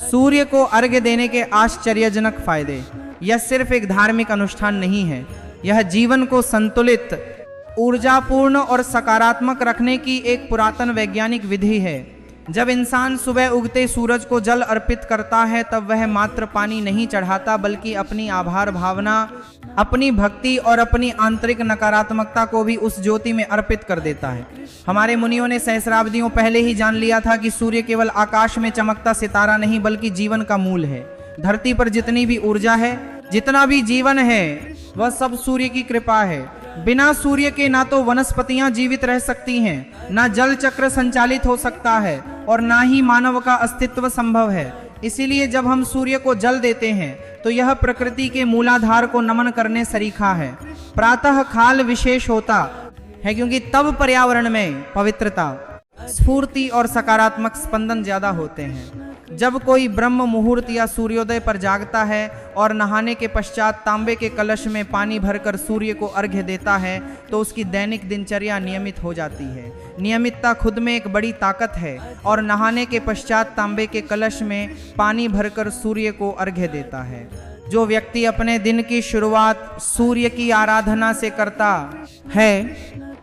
सूर्य को अर्घ्य देने के आश्चर्यजनक फायदे। यह सिर्फ एक धार्मिक अनुष्ठान नहीं है, यह जीवन को संतुलित, ऊर्जापूर्ण और सकारात्मक रखने की एक पुरातन वैज्ञानिक विधि है। जब इंसान सुबह उगते सूरज को जल अर्पित करता है तब वह मात्र पानी नहीं चढ़ाता बल्कि अपनी आभार भावना, अपनी भक्ति और अपनी आंतरिक नकारात्मकता को भी उस ज्योति में अर्पित कर देता है। हमारे मुनियों ने सहस्राब्दियों पहले ही जान लिया था कि सूर्य केवल आकाश में चमकता सितारा नहीं बल्कि जीवन का मूल है। धरती पर जितनी भी ऊर्जा है, जितना भी जीवन है, वह सब सूर्य की कृपा है। बिना सूर्य के ना तो वनस्पतियां जीवित रह सकती हैं, ना जल चक्र संचालित हो सकता है और ना ही मानव का अस्तित्व संभव है। इसीलिए जब हम सूर्य को जल देते हैं तो यह प्रकृति के मूलाधार को नमन करने सरीखा है। प्रातः काल विशेष होता है क्योंकि तब पर्यावरण में पवित्रता, स्फूर्ति और सकारात्मक स्पंदन ज्यादा होते हैं। जब कोई ब्रह्म मुहूर्त या सूर्योदय पर जागता है और नहाने के पश्चात तांबे के कलश में पानी भरकर सूर्य को अर्घ्य देता है तो उसकी दैनिक दिनचर्या नियमित हो जाती है। नियमितता खुद में एक बड़ी ताकत है और नहाने के पश्चात तांबे के कलश में पानी भरकर सूर्य को अर्घ्य देता है। जो व्यक्ति अपने दिन की शुरुआत सूर्य की आराधना से करता है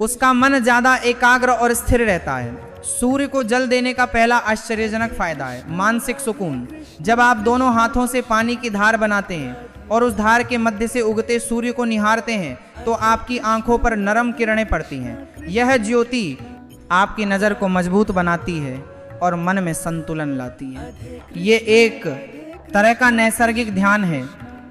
उसका मन ज्यादा एकाग्र और स्थिर रहता है। सूर्य को जल देने का पहला आश्चर्यजनक फायदा है मानसिक सुकून। जब आप दोनों हाथों से पानी की धार बनाते हैं और उस धार के मध्य से उगते सूर्य को निहारते हैं तो आपकी आंखों पर नरम किरणें पड़ती हैं। यह ज्योति आपकी नज़र को मजबूत बनाती है और मन में संतुलन लाती है। ये एक तरह का नैसर्गिक ध्यान है।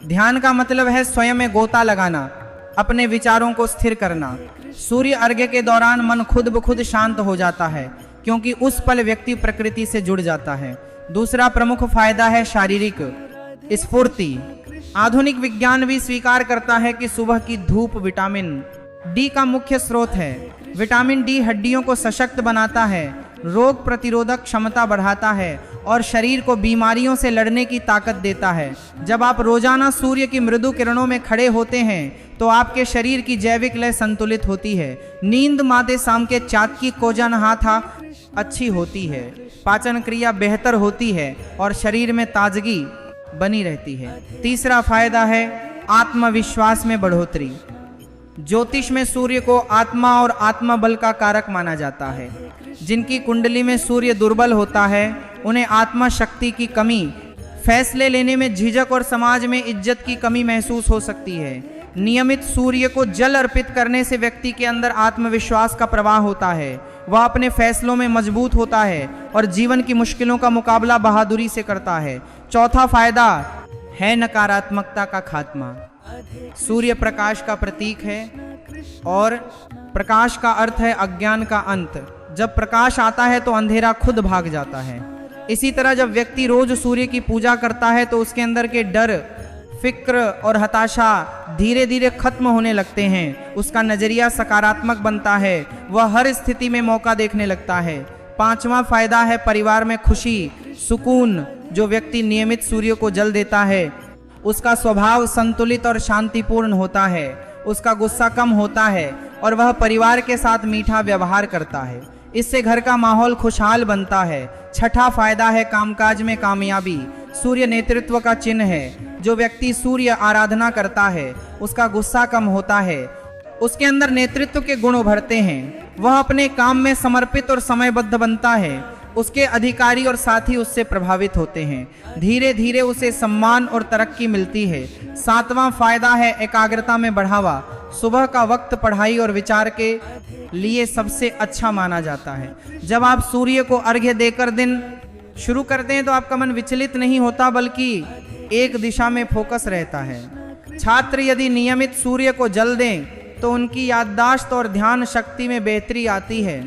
ध्यान का मतलब है स्वयं में गोता लगाना, अपने विचारों को स्थिर करना। सूर्य अर्घ्य के दौरान मन खुद ब खुद शांत हो जाता है क्योंकि उस पल व्यक्ति प्रकृति से जुड़ जाता है। दूसरा प्रमुख फायदा है शारीरिक स्फूर्ति। आधुनिक विज्ञान भी स्वीकार करता है कि सुबह की धूप विटामिन डी का मुख्य स्रोत है। विटामिन डी हड्डियों को सशक्त बनाता है, रोग प्रतिरोधक क्षमता बढ़ाता है और शरीर को बीमारियों से लड़ने की ताकत देता है। जब आप रोजाना सूर्य की मृदु किरणों में खड़े होते हैं तो आपके शरीर की जैविक लय संतुलित होती है। नींद मादे शाम के चातकी कोजा नहाथा अच्छी होती है, पाचन क्रिया बेहतर होती है और शरीर में ताजगी बनी रहती है। तीसरा फायदा है आत्मविश्वास में बढ़ोतरी। ज्योतिष में सूर्य को आत्मा और आत्मबल का कारक माना जाता है। जिनकी कुंडली में सूर्य दुर्बल होता है उन्हें आत्मा शक्ति की कमी, फैसले लेने में झिझक और समाज में इज्जत की कमी महसूस हो सकती है। नियमित सूर्य को जल अर्पित करने से व्यक्ति के अंदर आत्मविश्वास का प्रवाह होता है। वह अपने फैसलों में मजबूत होता है और जीवन की मुश्किलों का मुकाबला बहादुरी से करता है। चौथा फायदा है नकारात्मकता का खात्मा। सूर्य प्रकाश का प्रतीक है और प्रकाश का अर्थ है अज्ञान का अंत। जब प्रकाश आता है तो अंधेरा खुद भाग जाता है। इसी तरह जब व्यक्ति रोज सूर्य की पूजा करता है तो उसके अंदर के डर, फिक्र और हताशा धीरे धीरे खत्म होने लगते हैं। उसका नजरिया सकारात्मक बनता है, वह हर स्थिति में मौका देखने लगता है। पांचवा फायदा है परिवार में खुशी, सुकून। जो व्यक्ति नियमित सूर्य को जल देता है उसका स्वभाव संतुलित और शांतिपूर्ण होता है, उसका गुस्सा कम होता है और वह परिवार के साथ मीठा व्यवहार करता है। इससे घर का माहौल खुशहाल बनता है। छठा फायदा है कामकाज में कामयाबी। सूर्य नेतृत्व का चिन्ह है। जो व्यक्ति सूर्य आराधना करता है उसका गुस्सा कम होता है, उसके अंदर नेतृत्व के गुण उभरते हैं, वह अपने काम में समर्पित और समयबद्ध बनता है, उसके अधिकारी और साथी उससे प्रभावित होते हैं। धीरे धीरे उसे सम्मान और तरक्की मिलती है। सातवां फायदा है एकाग्रता में बढ़ावा। सुबह का वक्त पढ़ाई और विचार के लिए सबसे अच्छा माना जाता है। जब आप सूर्य को अर्घ्य देकर दिन शुरू करते हैं तो आपका मन विचलित नहीं होता बल्कि एक दिशा में फोकस रहता है। छात्र यदि नियमित सूर्य को जल दें तो उनकी याददाश्त और ध्यान शक्ति में बेहतरी आती है।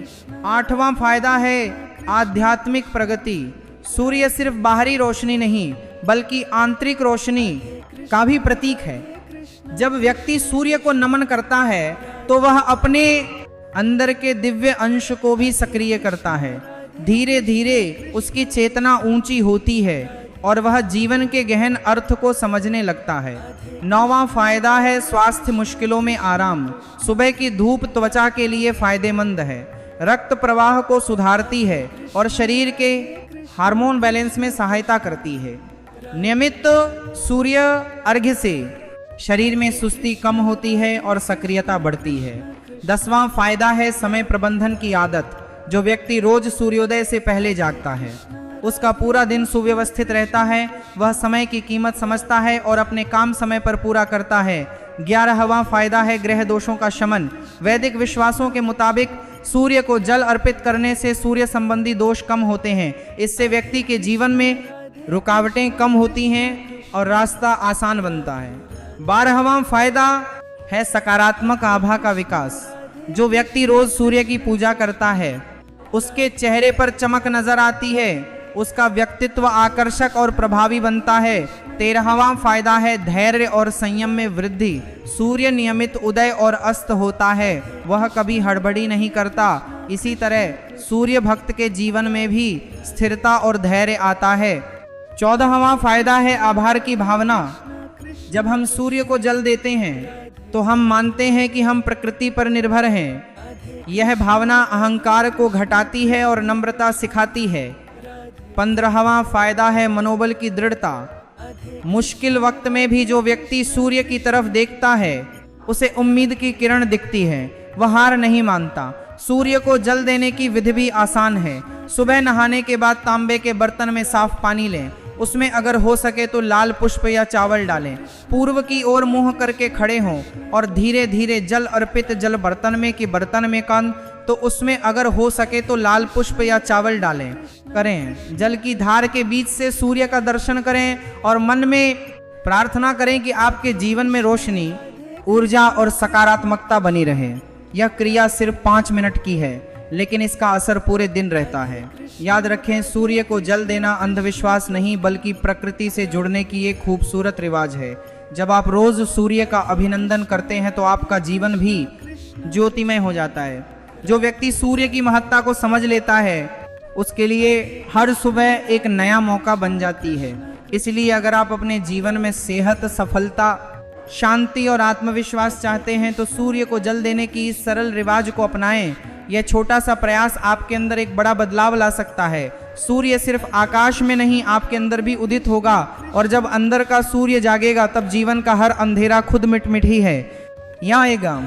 आठवां फायदा है आध्यात्मिक प्रगति। सूर्य सिर्फ बाहरी रोशनी नहीं बल्कि आंतरिक रोशनी का भी प्रतीक है। जब व्यक्ति सूर्य को नमन करता है तो वह अपने अंदर के दिव्य अंश को भी सक्रिय करता है। धीरे धीरे उसकी चेतना ऊंची होती है और वह जीवन के गहन अर्थ को समझने लगता है। नौवां फायदा है स्वास्थ्य मुश्किलों में आराम। सुबह की धूप त्वचा के लिए फायदेमंद है, रक्त प्रवाह को सुधारती है और शरीर के हार्मोन बैलेंस में सहायता करती है। नियमित सूर्य अर्घ्य से शरीर में सुस्ती कम होती है और सक्रियता बढ़ती है। 10वां फायदा है समय प्रबंधन की आदत। जो व्यक्ति रोज सूर्योदय से पहले जागता है उसका पूरा दिन सुव्यवस्थित रहता है, वह समय की कीमत समझता है और अपने काम समय पर पूरा करता है। 11वां फायदा है ग्रह दोषों का शमन। वैदिक विश्वासों के मुताबिक सूर्य को जल अर्पित करने से सूर्य संबंधी दोष कम होते हैं। इससे व्यक्ति के जीवन में रुकावटें कम होती हैं और रास्ता आसान बनता है। 12वां फायदा है सकारात्मक आभा का विकास। जो व्यक्ति रोज सूर्य की पूजा करता है उसके चेहरे पर चमक नजर आती है, उसका व्यक्तित्व आकर्षक और प्रभावी बनता है। 13वां फायदा है धैर्य और संयम में वृद्धि। सूर्य नियमित उदय और अस्त होता है, वह कभी हड़बड़ी नहीं करता। इसी तरह सूर्य भक्त के जीवन में भी स्थिरता और धैर्य आता है। 14वां फायदा है आभार की भावना। जब हम सूर्य को जल देते हैं तो हम मानते हैं कि हम प्रकृति पर निर्भर हैं। यह भावना अहंकार को घटाती है और नम्रता सिखाती है। 15वां फायदा है मनोबल की दृढ़ता। मुश्किल वक्त में भी जो व्यक्ति सूर्य की तरफ देखता है उसे उम्मीद की किरण दिखती है, वह हार नहीं मानता। सूर्य को जल देने की विधि भी आसान है। सुबह नहाने के बाद तांबे के बर्तन में साफ पानी लें, उसमें अगर हो सके तो लाल पुष्प या चावल डालें। पूर्व की ओर मुंह करके खड़े हों और धीरे धीरे जल अर्पित जल बर्तन में कि बर्तन में कन तो उसमें अगर हो सके तो लाल पुष्प या चावल डालें करें। जल की धार के बीच से सूर्य का दर्शन करें और मन में प्रार्थना करें कि आपके जीवन में रोशनी, ऊर्जा और सकारात्मकता बनी रहे। यह क्रिया सिर्फ 5 मिनट की है लेकिन इसका असर पूरे दिन रहता है। याद रखें, सूर्य को जल देना अंधविश्वास नहीं बल्कि प्रकृति से जुड़ने की एक खूबसूरत रिवाज है। जब आप रोज सूर्य का अभिनंदन करते हैं तो आपका जीवन भी ज्योतिमय हो जाता है। जो व्यक्ति सूर्य की महत्ता को समझ लेता है उसके लिए हर सुबह एक नया मौका बन जाती है। इसलिए अगर आप अपने जीवन में सेहत, सफलता, शांति और आत्मविश्वास चाहते हैं तो सूर्य को जल देने की इस सरल रिवाज को अपनाएं। यह छोटा सा प्रयास आपके अंदर एक बड़ा बदलाव ला सकता है। सूर्य सिर्फ आकाश में नहीं आपके अंदर भी उदित होगा और जब अंदर का सूर्य जागेगा तब जीवन का हर अंधेरा खुद मिट मिट ही है। यहाँ आएगा।